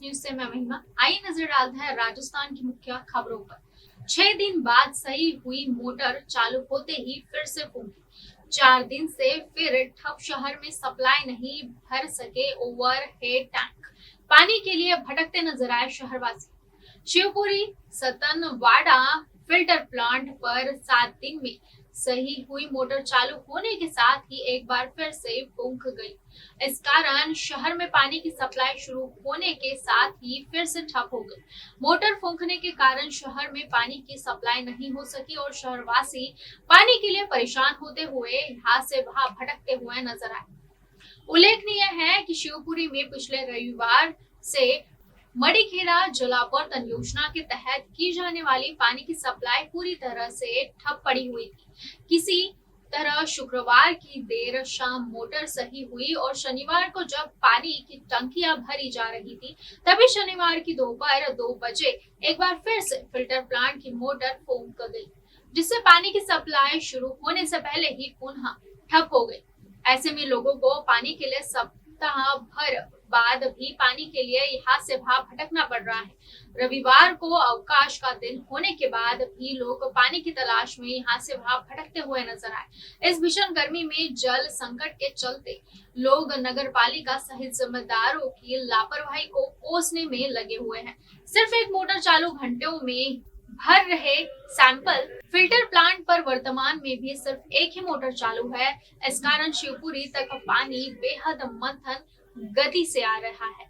News से मैं महिमा। आइए नजर डालते हैं राजस्थान की मुख्य खबरों पर। 6 दिन बाद सही हुई मोटर चालू होते ही फिर से फूंकी। 4 दिन से फिर ठप, शहर में सप्लाई नहीं भर सके ओवरहेड टैंक। पानी के लिए भटकते नजर आए शहरवासी। शिवपुरी सतनवाड़ा फिल्टर प्लांट पर 7 दिन में सही हुई मोटर चालू होने के साथ ही एक बार फिर से फूंक गई। इस कारण शहर में पानी की सप्लाई शुरू होने के साथ ही फिर से ठप हो गई। मोटर फूंकने के कारण शहर में पानी की सप्लाई नहीं हो सकी और शहरवासी पानी के लिए परेशान होते हुए यहाँ से वहां भटकते हुए नजर आए। उल्लेखनीय है कि शिवपुरी में पिछले रविवार से मड़ीखेड़ा जलावर्धन योजना के तहत की जाने वाली पानी की सप्लाई पूरी तरह से ठप पड़ी हुई थी। किसी तरह शुक्रवार की देर शाम मोटर सही हुई और शनिवार को जब पानी की टंकियां भरी जा रही थी, तभी शनिवार की दोपहर 2 बजे एक बार फिर से फिल्टर प्लांट की मोटर फूंक गई, जिससे पानी की सप्लाई शुरू होने से पहले ही पुनः ठप हो गई। ऐसे में लोगों को पानी के लिए सप्ताह भर बाद भी पानी के लिए यहाँ से वहां भटकना पड़ रहा है। रविवार को अवकाश का दिन होने के बाद भी लोग पानी की तलाश में यहाँ से वहां भटकते हुए नजर आए। इस भीषण गर्मी में जल संकट के चलते लोग नगर पालिका सहित जिम्मेदारों की लापरवाही को कोसने में लगे हुए हैं। सिर्फ एक मोटर चालू घंटों में भर रहे सैंपल फिल्टर प्लांट पर वर्तमान में भी सिर्फ एक ही मोटर चालू है। इस कारण शिवपुरी तक पानी बेहद मंथन गति से आ रहा है।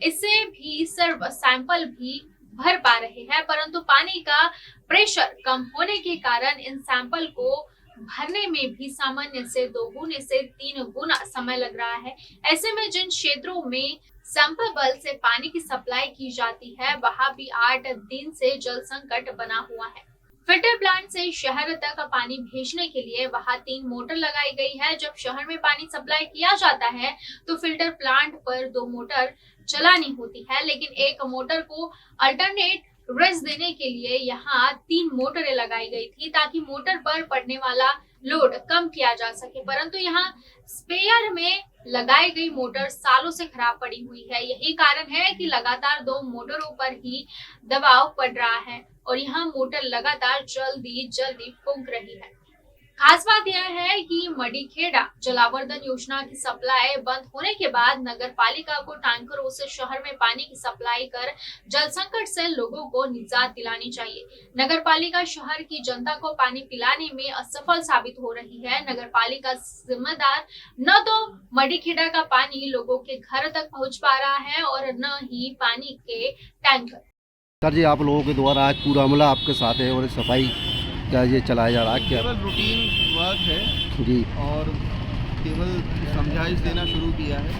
इससे भी सिर्फ सैंपल भी भर पा रहे हैं, परंतु पानी का प्रेशर कम होने के कारण इन सैंपल को भरने में भी सामान्य से 2 गुने से 3 गुना समय लग रहा है। ऐसे में जिन क्षेत्रों में सैंपल बल से पानी की सप्लाई की जाती है, वहां भी 8 दिन से जल संकट बना हुआ है। फिल्टर प्लांट से शहर तक पानी भेजने के लिए वहां 3 मोटर लगाई गई है। जब शहर में पानी सप्लाई किया जाता है तो फिल्टर प्लांट पर 2 मोटर चलानी होती है, लेकिन एक मोटर को अल्टरनेट रेस्ट देने के लिए यहाँ 3 मोटरें लगाई गई थी, ताकि मोटर पर पड़ने वाला लोड कम किया जा सके। परंतु यहाँ स्पेयर में लगाई गई मोटर सालों से खराब पड़ी हुई है। यही कारण है कि लगातार 2 मोटरों पर ही दबाव पड़ रहा है और यहाँ मोटर लगातार जल्दी फूंक रही है। खास बात यह है कि मड़ीखेड़ा जलावर्धन योजना की सप्लाई बंद होने के बाद नगर पालिका को टैंकरों से शहर में पानी की सप्लाई कर जल संकट से लोगों को निजात दिलानी चाहिए। नगर पालिका शहर की जनता को पानी पिलाने में असफल साबित हो रही है। नगर पालिका जिम्मेदार न तो मड़ीखेड़ा का पानी लोगों के घर तक पहुँच पा रहा है और न ही पानी के टैंकर। सर जी, आप लोगों के द्वारा आज पूरा अमला आपके साथ है और सफाई क्या ये चलाया जा रहा है? क्या केवल रूटीन वर्क है जी, और केवल समझाइश देना शुरू किया है।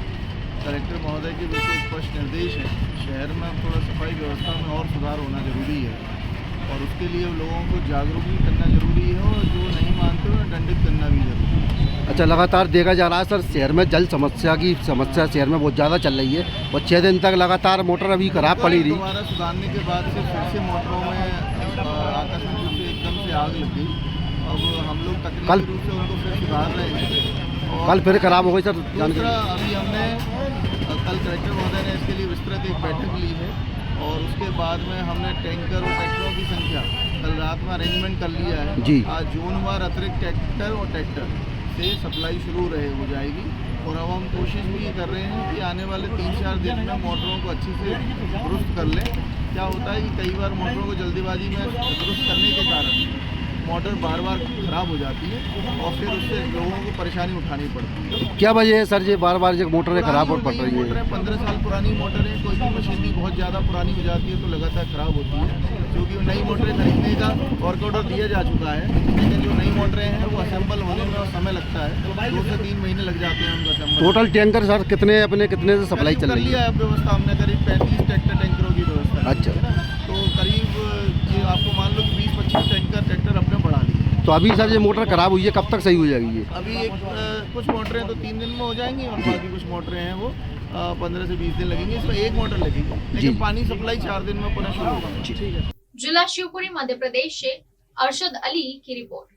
कलेक्टर महोदय के बिल्कुल स्पष्ट निर्देश है, शहर में थोड़ा सफाई व्यवस्था में और सुधार होना जरूरी है और उसके लिए लोगों को जागरूक भी करना जरूरी है और जो नहीं मानते उन्हें दंडित करना भी जरूरी है। अच्छा, लगातार देखा जा रहा है सर, शहर में जल समस्या शहर में बहुत ज़्यादा चल रही है और 6 दिन तक लगातार मोटर अभी खराब पड़ी रही। दोबारा सुधारने के बाद से फिर से मोटरों में आकस्मिक रूप से एकदम से आग लग गई। अब हम लोग तकनीकी रूप से उनको फिर सुधार रहे हैं और कल फिर खराब हो गई सर। दूसरा, अभी हमने कल कलेक्टर महोदय ने इसके लिए विस्तृत एक बैठक ली है और उसके बाद में हमने टैंकर और ट्रैक्टरों की संख्या कल रात में अरेंजमेंट कर लिया है जी। आज जोनवार अतिरिक्त ट्रैक्टर और ट्रैक्टर से सप्लाई शुरू हो जाएगी और अब हम कोशिश भी ये कर रहे हैं कि आने वाले 3-4 दिन में मोटरों को अच्छी से दुरुस्त कर लें। क्या होता है कि कई बार मोटरों को जल्दीबाजी में दुरुस्त करने के कारण मोटर बार बार ख़राब हो जाती है और फिर उससे लोगों को परेशानी उठानी पड़ती है। क्या वजह है सर जी बार बार जो मोटरें खराब पड़ रही है? मोटरें 15 साल पुरानी मोटर है, कोई भी मशीनरी बहुत ज़्यादा पुरानी हो जाती है तो लगातार ख़राब होती है। क्योंकि नई मोटरें खरीदने का वर्क ऑर्डर दिया जा चुका है, लेकिन जो नई मोटरें हैं वो असेंबल होने में समय लगता है, 2 से 3 महीने लग जाते हैं उनका असेंबल। टोटल टैंकर सर कितने से सप्लाई चल रही है? व्यवस्था हमने करीब 35 ट्रैक्टर टैंकरों की व्यवस्था। अच्छा, तो करीब ये आपको मान लो कि 20-25 ट्रैक्टर अपने बढ़ा लिए। तो अभी सर ये मोटर खराब हुई है, कब तक सही हो जाएगी ये? अभी कुछ मोटरें तो 3 दिन में हो जाएंगी और बाकी कुछ मोटरें हैं वो 15 से 20 दिन लगेंगे। इसमें एक मोटर लगेगी, लेकिन पानी सप्लाई 4 दिन में पुनः शुरू होगी। जिला शिवपुरी मध्य प्रदेश से अरशद अली की रिपोर्ट।